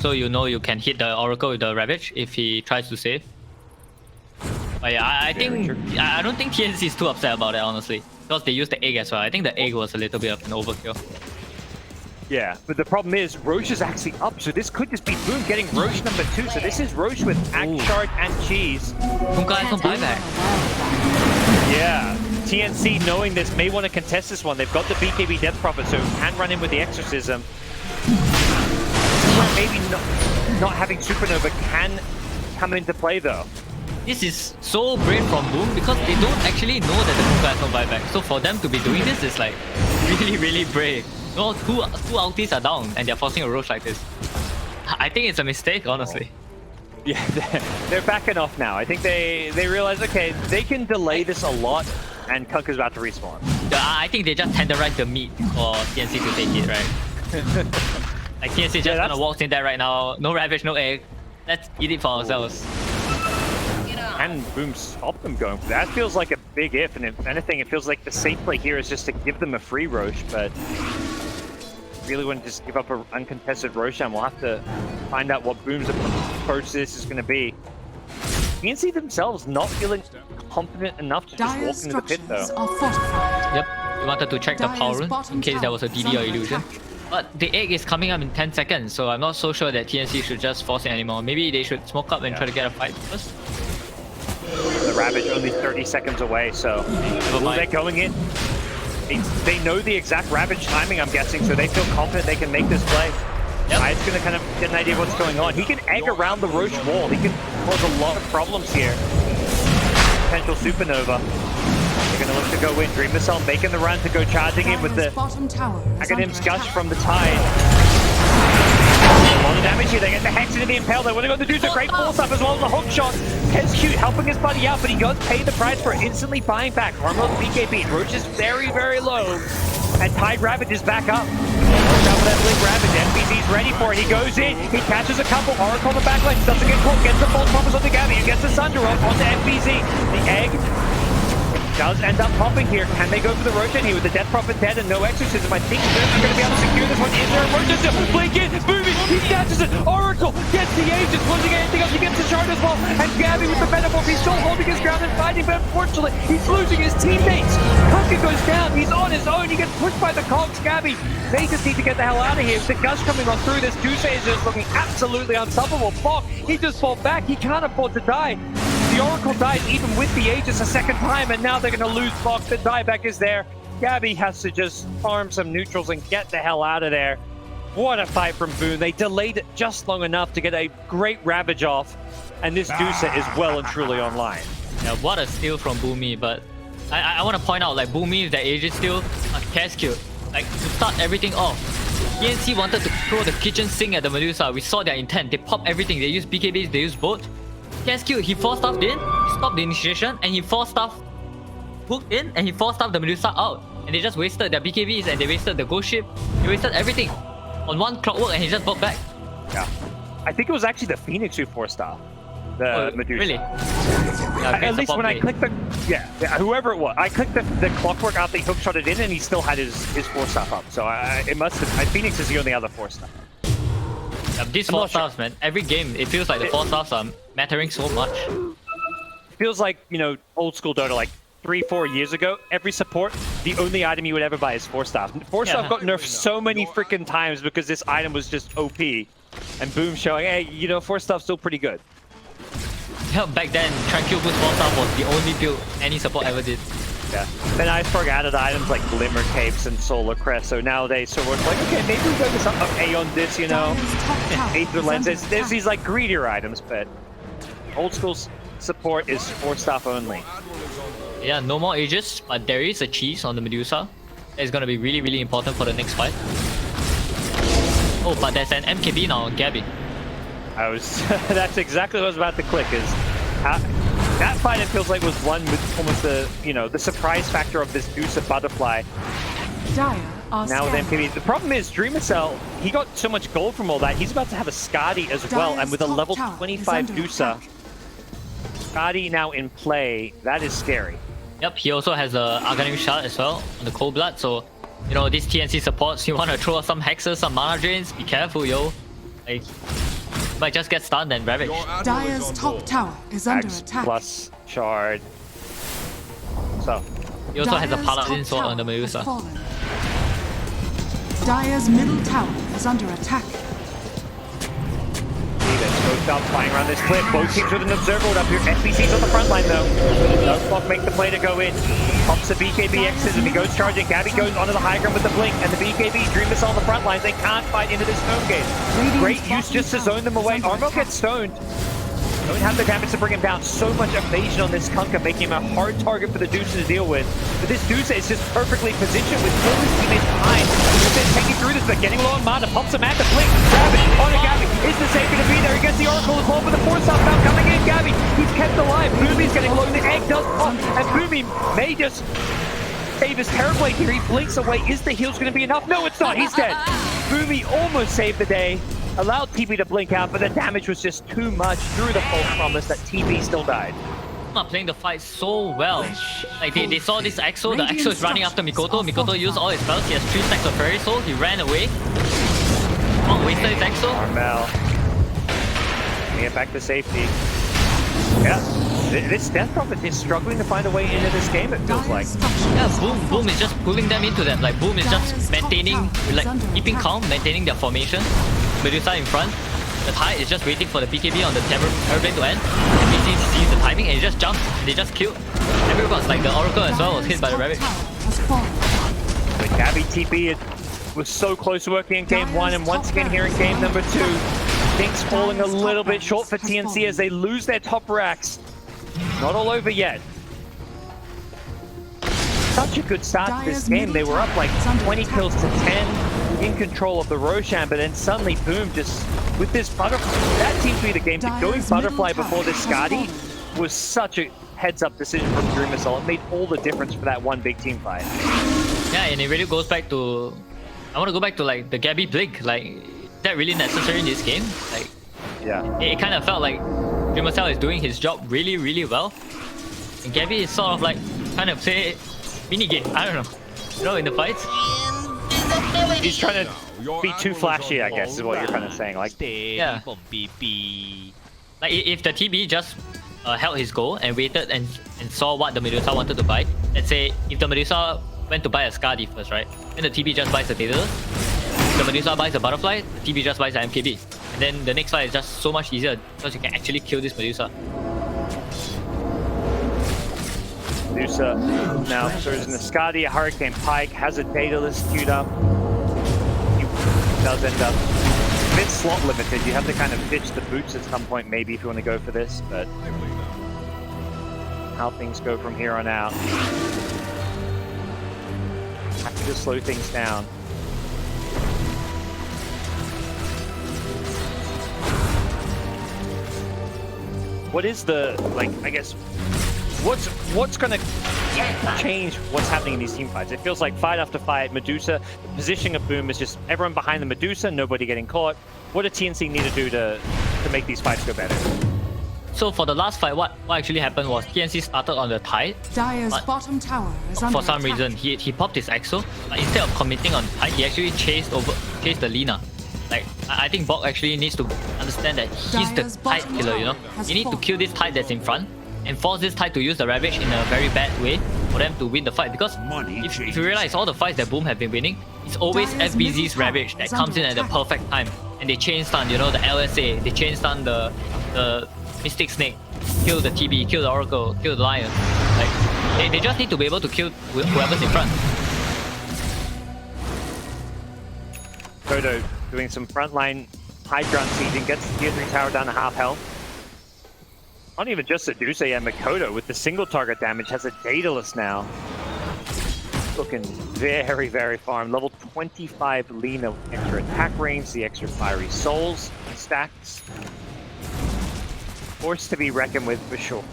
A: So you know you can hit the Oracle with the Ravage if he tries to save. But yeah, I don't think TnC is too upset about it, honestly. Because they used the egg as well. I think the egg was a little bit of an overkill.
C: Yeah, but the problem is Roche is actually up, so this could just be Boom getting Roche number 2. So this is Roche with Act Shard and Cheese.
A: Punka has no buyback.
C: Yeah, TnC knowing this may want to contest this one. They've got the BKB Death Prophet, so can run in with the Exorcism. Maybe not having Supernova can come into play though.
A: This is so brave from Boom because they don't actually know that the Punka has no buyback. So for them to be doing this is like really, really brave. No, two ultis are down and they're forcing a Roche like this. I think it's a mistake, honestly.
C: Yeah, they're backing off now. I think they realize, okay, they can delay this a lot, and Kunkka's about to respawn.
A: I think they just tenderized the meat for TnC to take it, right? Like TnC just gonna walk in there right now. No Ravage, no egg. Let's eat it for ourselves.
C: And Boom stop them going. That feels like a big if, and if anything, it feels like the safe play here is just to give them a free Roche, but really wouldn't just give up an uncontested Roshan. We'll have to find out what Boom's approach to this is going to be. TnC themselves not feeling confident enough to just walk into the pit though.
A: Yep, we wanted to check the power rune in case there was a DD or illusion. But the egg is coming up in 10 seconds, so I'm not so sure that TnC should just force it anymore. Maybe they should smoke up and try to get a fight first.
C: The Ravage only 30 seconds away, so they're going in. They know the exact Ravage timing, I'm guessing, so they feel confident they can make this play. Yep. It's going to kind of get an idea of what's going on. He can egg around the Roche wall. He can cause a lot of problems here. Potential Supernova. They're going to look to go in. Dream Missile making the run to go charging in with the Academ's Gush from the Tide. A lot of damage here. They get the Hex into the Impale. They want to go to do a great force up as well as the hook shot. Cute helping his buddy out, but he does pay the price for instantly buying back. Armor BKB. Roche is very, very low. And Tide Ravage is back up. Watch out for that Blink Ravage. NPC's ready for it. He goes in. He catches a couple. Oracle on the back line. Doesn't get caught. Gets the false promise onto Gabbi. He gets the Sunder off onto NPC. The egg does end up popping here. Can they go for the Roshan here with the Death Prophet dead and no Exorcism? I think they're going to be able to secure this one. Is there a Roshan? Blink in. Boomy. He catches it. Oracle gets the Aegis. Wasn't getting anything else. He gets the shard as well. And Gabbi with the Metamorph. He's still holding his ground and fighting, but unfortunately, he's losing his teammates. Kunkka goes down. He's on his own. He gets pushed by the Cogs. Gabbi, they just need to get the hell out of here. The Gush coming on through this. Medusa is just looking absolutely unstoppable. Bok, he just fought back. He can't afford to die. The Oracle dies even with the Aegis a second time, and now they're going to lose Bok. The dieback is there. Gabbi has to just farm some neutrals and get the hell out of there. What a fight from Boom. They delayed it just long enough to get a great Ravage off, and this Medusa is well and truly online.
A: Yeah, what a steal from Boomy, but I want to point out, like, Boomy with the Aegis steal, a cast kill. Like, to start everything off, TnC wanted to throw the kitchen sink at the Medusa. We saw their intent. They popped everything. They used BKBs, they used both. Cast kill, he 4-staffed in, stopped the initiation, and he 4-staffed hooked in, and he 4-staffed the Medusa out. And they just wasted their BKBs, and they wasted the ghost ship. They wasted everything on one clockwork, and he just bought back.
C: Yeah. I think it was actually the Phoenix who 4-star the Medusa.
A: Really? Yeah,
C: At least when I clicked the... Yeah, whoever it was. I clicked the clockwork after he hookshot it in, and he still had his 4-star up. So it must have... Phoenix is the only other 4-star.
A: Yeah, these 4-stars, man. Every game, it feels like the 4-stars are mattering so much.
C: Feels like, you know, old school Dota, like 3-4 years ago, every support, the only item you would ever buy is 4-star. 4-star got nerfed so many freaking times because this item was just OP. And Boom showing, hey, you know, 4-star's still pretty good.
A: Yeah, back then, Tranquil Boost 4-star was the only build any support ever did.
C: Yeah. Then Iceberg added items like Glimmer Capes and Solar Crest, so nowadays someone's like, okay, maybe we go to some Aeon this, you know, Aether Lenses. There's these like greedier items, but old school support is 4-star only.
A: Yeah, no more Aegis, but there is a cheese on the Medusa. It's gonna be really, really important for the next fight. Oh, but there's an MKB now on Gabbi.
C: That's exactly what I was about to click, is that fight, it feels like, was won with almost the, you know, the surprise factor of this Medusa butterfly. Now with MKB. The problem is, Dreamercell, he got so much gold from all that, he's about to have a Skadi as well, and with a level 25 Medusa, Skadi now in play, that is scary.
A: Yep, he also has a Arcanine Shard as well on the Cold Blood, so, you know, these TnC supports, you want to throw some hexes, some mana drains, be careful, yo. Like, might just get stunned and ravaged.
D: Dire's top tower is under attack.
C: Plus shard. So
A: He also has a Paladin sword on the Medusa.
D: Dire's middle tower is under attack.
C: Both up flying around this cliff. Both teams with an observer up here. NPC's on the front line though. Does Bok make the play to go in? Pops the BKB X's and he goes charging. Gabbi goes onto the high ground with the blink, and the BKB Dream Missile on the front lines. They can't fight into this stone gate. Great use just to zone them away. Armo gets stoned. Don't have the damage to bring him down. So much evasion on this Kunkka, making him a hard target for the Medusa to deal with. But this Medusa is just perfectly positioned with all his teammates behind. He's been taking through this, but getting low on mana. Pops him at the blink. Gabbi on a Gabbi. Is the safe going to be there? He gets the Oracle as well, but the 4-star now coming in. Gabbi, he's kept alive. Boomy's getting low. The egg does pop, and Boomy may just save his Terrorblade here. He blinks away. Is the heals going to be enough? No, it's not. He's dead. Boomy almost saved the day. Allowed TB to blink out, but the damage was just too much through the false promise that TB still died.
A: Not playing the fight so well. Like they saw this Exo, the Exo is running after Mikoto. Mikoto used all his spells, he has 3 stacks of Fairy Soul, he ran away. Oh, wasted his Exo.
C: Armel. Get back to safety. Yeah, this Death Prophet is struggling to find a way into this game, it feels like.
A: Yeah, Boom is just pulling them into that. Like Boom is just maintaining, like keeping calm, maintaining their formation. Medusa in front. The Tide is just waiting for the BKB on the Terrorblade to end. NPC sees the timing and he just jumps. They just kill. Everyone's like the Oracle as well was hit by the Ravage.
C: The Gabbi TP, it was so close to working in game 1, and once again here in game number 2, things falling a little bit short for TnC as they lose their top racks. Not all over yet. Such a good start to this game. They were up like 20 kills to 10. In control of the Roshan, but then suddenly, Boom, just with this butterfly. That seems to be the game. Going butterfly before this Skadi was such a heads-up decision from Dreamercell. It made all the difference for that one big team fight.
A: Yeah, and it really goes back to I want to go back to like the Gabbi Blink. Like, is that really necessary in this game? Like,
C: Yeah.
A: it kind of felt like Dreamercell is doing his job really, really well. And Gabbi is sort of like trying to play minigame. I don't know. You know, in the fights.
C: He's trying to
E: Your
C: be too
E: admiral is
C: flashy, I
E: on
C: guess, is what you're kind of saying. Like,
A: Yeah. Like if the TB just held his goal and waited and saw what the Medusa wanted to buy. Let's say if the Medusa went to buy a Skadi first, right? Then the TB just buys the Daedalus. If the Medusa buys a Butterfly, the TB just buys the MKB. And then the next fight is just so much easier because you can actually kill this Medusa.
C: Medusa now throws in the Skadi, a Hurricane Pike, has a Daedalus queued up. He does end up a bit slot limited. You have to kind of ditch the boots at some point, maybe, if you want to go for this, but how things go from here on out. Happy to slow things down. What is the, like, I guess, what's gonna change what's happening in these team fights? It feels like fight after fight, Medusa, the positioning of Boom is just everyone behind the Medusa, nobody getting caught. What do TnC need to do to make these fights go better?
A: So for the last fight, what actually happened was TnC started on the Tide.
D: Dire's
A: But
D: bottom tower is under
A: For some
D: attack.
A: reason, he popped his Exo, but instead of committing on Tide, he actually chased the Lina. Like, I think Bog actually needs to understand that he's
D: Dire's
A: the Tide
D: bottom
A: killer, you know?
D: tower has
A: You need to
D: fallen.
A: kill this Tide that's in front and force this Tide to use the Ravage in a very bad way for them to win the fight. Because if you realize all the fights that Boom have been winning, it's always
D: Dire's
A: FBZ's
D: middle tower
A: Ravage that
D: is
A: comes
D: under
A: in at the
D: attack.
A: perfect time. And they chain stun, you know, the LSA, they chain stun the Mystic Snake, kill the TB, kill the Oracle, kill the Lion. Like, they just need to be able to kill whoever's in front.
C: Kodo doing some frontline high ground sieging, gets the tier 3 tower down to half health. Not even just Medusa, yeah, Makoto with the single target damage has a Daedalus now. Looking very, very farm. Level 25 Lina with extra attack range, the extra fiery souls, stacks. Force to be reckoned with for sure.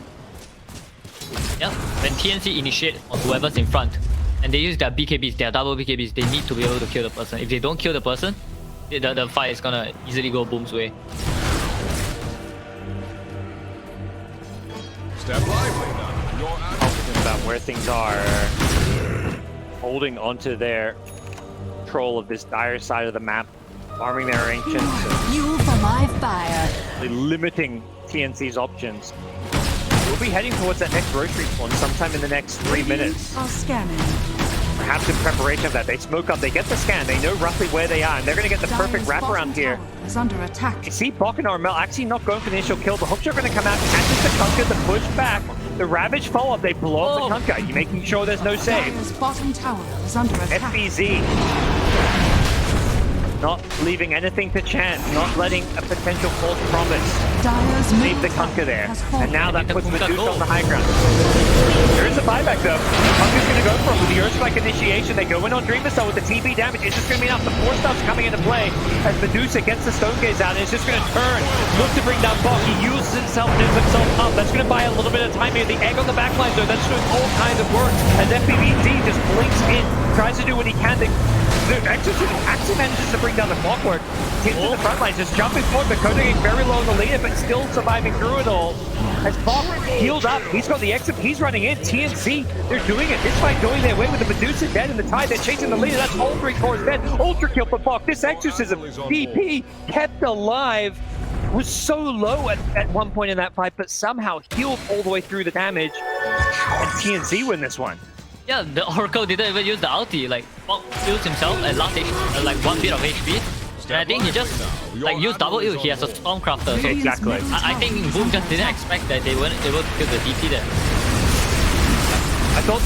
A: Yeah, when TnC initiate on whoever's in front, and they use their BKBs, their double BKBs, they need to be able to kill the person. If they don't kill the person, the fight is gonna easily go Boom's way.
E: Step lively now. Your admiral
C: Confident about where things are. Holding onto their control of this dire side of the map. Farming their ancients and
F: Fuel for my fire.
C: really limiting TnC's options. We'll be heading towards that next rotary spawn sometime in the next 3 minutes.
D: Are scanning.
C: Perhaps in preparation of that, they smoke up, they get the scan, they know roughly where they are, and they're going to get the perfect
D: Dire's
C: wraparound
D: bottom
C: here.
D: tower is under attack.
C: You see Bok and Armel actually not going for the initial kill. The hooks are going to come out, catches the Kunka, the push back, the Ravage follow-up, they blow up the Kunka. You making sure there's no save.
D: Dire's bottom tower is under attack.
C: FBZ. Not leaving anything to chance, not letting a potential false promise
D: Dire's
C: leave
D: middle
C: the
D: tower
C: Kunka there.
D: has fallen.
C: And now that puts
A: The Kunka
C: Medusa
A: goal.
C: on the high ground. There is a buyback though. Kunka's going to go for it with the Earthstrike initiation. They go in on Dreamercell with the TB damage. It's just going to be enough. The 4-star's coming into play as Medusa gets the Stone Gaze out and it's just going to turn. Look to bring down Bok. He uses himself, moves himself up. That's going to buy a little bit of time here. The egg on the backline though, that's doing all kinds of work. As FBVD just blinks in, tries to do what he can to actually manages to bring down the clockwork. Into the front line, just jumping forward. Makoto getting very low on the lead, but still surviving through it all. As Bok healed up, he's got the exit, he's running in. TnC, they're doing it. This fight going their way with the Medusa dead in the Tide. They're chasing the leader. That's all 3 cores dead. Ultra kill for Bok. This exorcism, BP kept alive. Was so low at one point in that fight, but somehow healed all the way through the damage. And TnC win this one.
A: Yeah, the Oracle didn't even use the ulti. Like, Bog heals himself at last like 1 bit of HP. And I think he just like used double heal. He has a Stormcrafter. So
C: Exactly.
A: I think Boom just didn't expect that they weren't able to kill the DP there.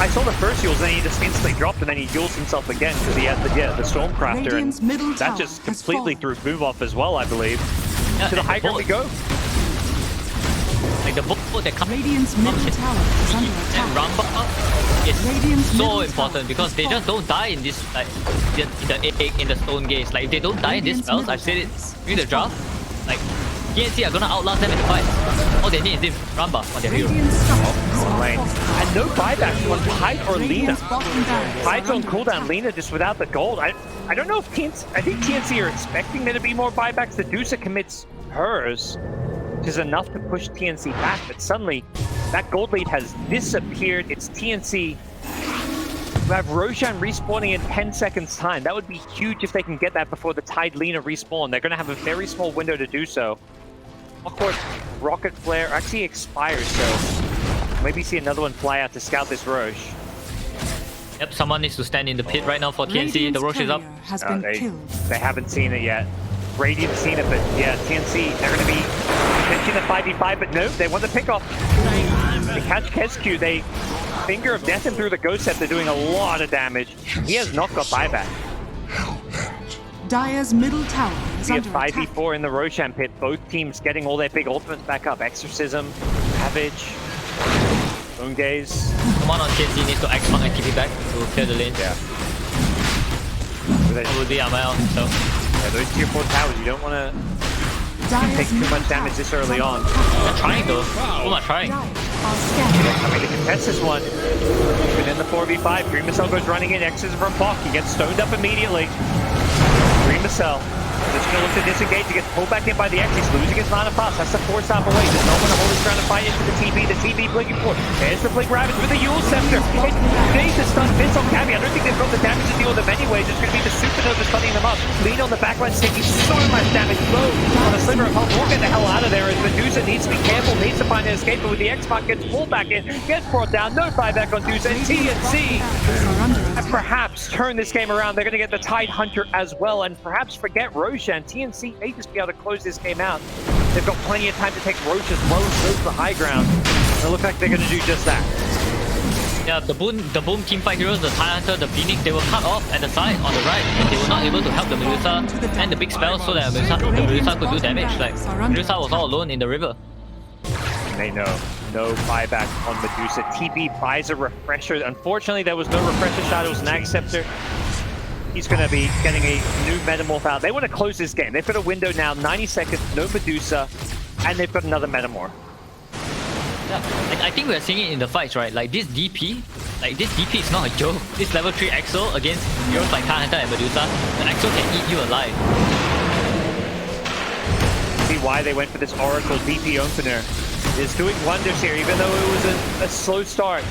C: I saw the first heals, then he just instantly dropped, and then he heals himself again because he had the Stormcrafter,
D: Radiant's middle
C: and that
D: tower
C: just
D: has
C: completely
D: fallen.
C: threw Boom off as well, I believe.
A: Yeah,
C: To the
A: and
C: high ground we go.
A: Like the boat that comes
D: Radiant's middle tower is under
A: and
D: attack.
A: Rumble is
D: Radiant's
A: so
D: middle
A: important
D: tower
A: because
D: is
A: they just don't die in this like in the Stone Gaze. Like if they don't die in this
D: Radiant's
A: spells,
D: middle
A: I've said it
D: tower
A: through the
D: is
A: draft. Like TnC are gonna outlast them in the fight. All they need is this Ramba on their hero.
D: Radiant structures are
C: Lane.
D: fortified.
C: And no buyback on Tide or Lina.
D: Radiant's bottom barracks
C: Tide's
D: are
C: on
D: under
C: cooldown,
D: attack.
C: Lina just without the gold. I don't know if TnC, I think TnC are expecting there to be more buybacks. The Medusa commits hers, which is enough to push TnC back, but suddenly that gold lead has disappeared. It's TnC who have Roshan respawning in 10 seconds time. That would be huge if they can get that before the Tide Lina respawn. They're going to have a very small window to do so. Of course, Rocket Flare actually expires, so maybe see another one fly out to scout this Roche.
A: Yep, someone needs to stand in the pit right now for TnC. The
D: Radiant's
A: Roche is up.
D: courier has been killed.
C: They haven't seen it yet. Radiant's seen it, but yeah, TnC, they're going to be pitching the 5v5, but no, they want the pick off. They catch Kescu, they Finger of Death him through the Ghost Set. They're doing a lot of damage. He has not got buyback.
D: Dire's middle tower is
C: We have
D: under attack.
C: 5v4 in the Roshan pit. Both teams getting all their big ultimates back up. Exorcism, Savage, Moon Gaze.
A: Someone on TnC needs to X-Mark and keep it back to clear the lane.
C: Yeah.
A: Probably Amael himself.
C: Yeah, those tier 4 towers, you don't want to
D: Dire's
C: take too
D: middle
C: much damage
D: tower
C: this
D: is
C: early
D: under
C: on.
D: attack.
A: They're trying though. Who am I trying?
D: Dire are scattered.
C: I mean, to contest this one, even in the 4v5, Green Missile goes running in, X's from Bok. He gets stoned up immediately. Green Missile just going to look to disengage. He gets pulled back in by the X. He's losing his mana fast. Has to force up away. Does not want to hold his ground and fight into the TB. The TB blinking forward. There's the Blink Ravage with the Yule Scepter. It needs to stun Vince on Gabbi. I don't think they've got the damage to deal with them anyways. It's going to be the Supernova stunning them up. Lina on the backline taking so much damage. Low on a sliver of health. We'll get the hell out of there as Medusa needs to be careful. Needs to find an escape. But with the X-Mark gets pulled back in. Gets brought down. No buyback on Medusa. And TnC
D: Are under
C: and
D: attack.
C: perhaps turn this game around. They're going to get the Tidehunter as well, and perhaps forget Roshan. TnC may just be able to close this game out. They've got plenty of time to take Roche as well as close the high ground. They look like they're going to do just that.
A: Yeah, the boom teamfight heroes, the Tidehunter, the Phoenix, they were cut off at the side on the right. They were not able to help the Medusa and the big spell so that the Medusa could do damage. Like, Medusa was all alone in the river.
C: And they know no buyback on Medusa. TB buys a refresher. Unfortunately, there was no refresher shot. It was an Ag Scepter. He's going to be getting a new Metamorph out. They want to close this game. They've got a window now, 90 seconds, no Medusa, and they've got another Metamorph.
A: Yeah, like, I think we're seeing it in the fights, right? Like this DP is not a joke. This level 3 Exo against heroes like Tidehunter and Medusa, the Exo can eat you alive.
C: See why they went for this Oracle DP opener. It's doing wonders here, even though it was a slow start.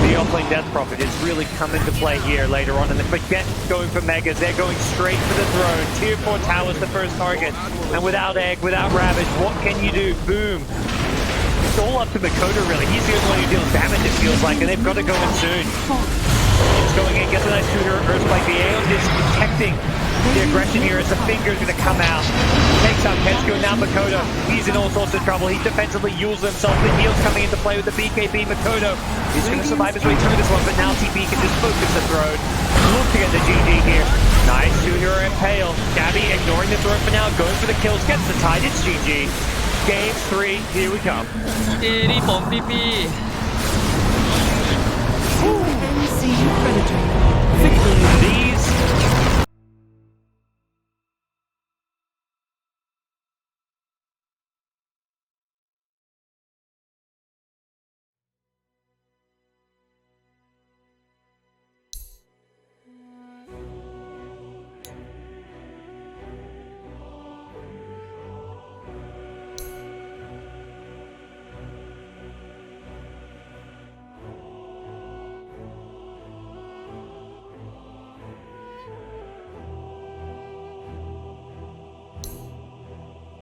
C: The offlane Death Prophet is really come into play here later on, and they forget going for Megas. They're going straight for the throne. Tier 4 Tower's the first target, and without Egg, without Ravage, what can you do? Boom. It's all up to Makoto, really. He's the only one who deals damage, it feels like, and they've got to go in soon. It's going in, gets a nice shooter, Earthspike. The Aeon is protecting the aggression here as the finger's going to come out. Takes out Kescu, and now Makoto. He's in all sorts of trouble. He defensively uses himself. The heal's coming into play with the BKB. Makoto is going to survive his way through this one, but now TB can just focus the throne. Look to get the GG here. Nice two-hero impale. Gabbi ignoring the throne for now, going for the kills, gets the Tide. It's GG. Game 3, here we come.
A: เจนี่ผมพี่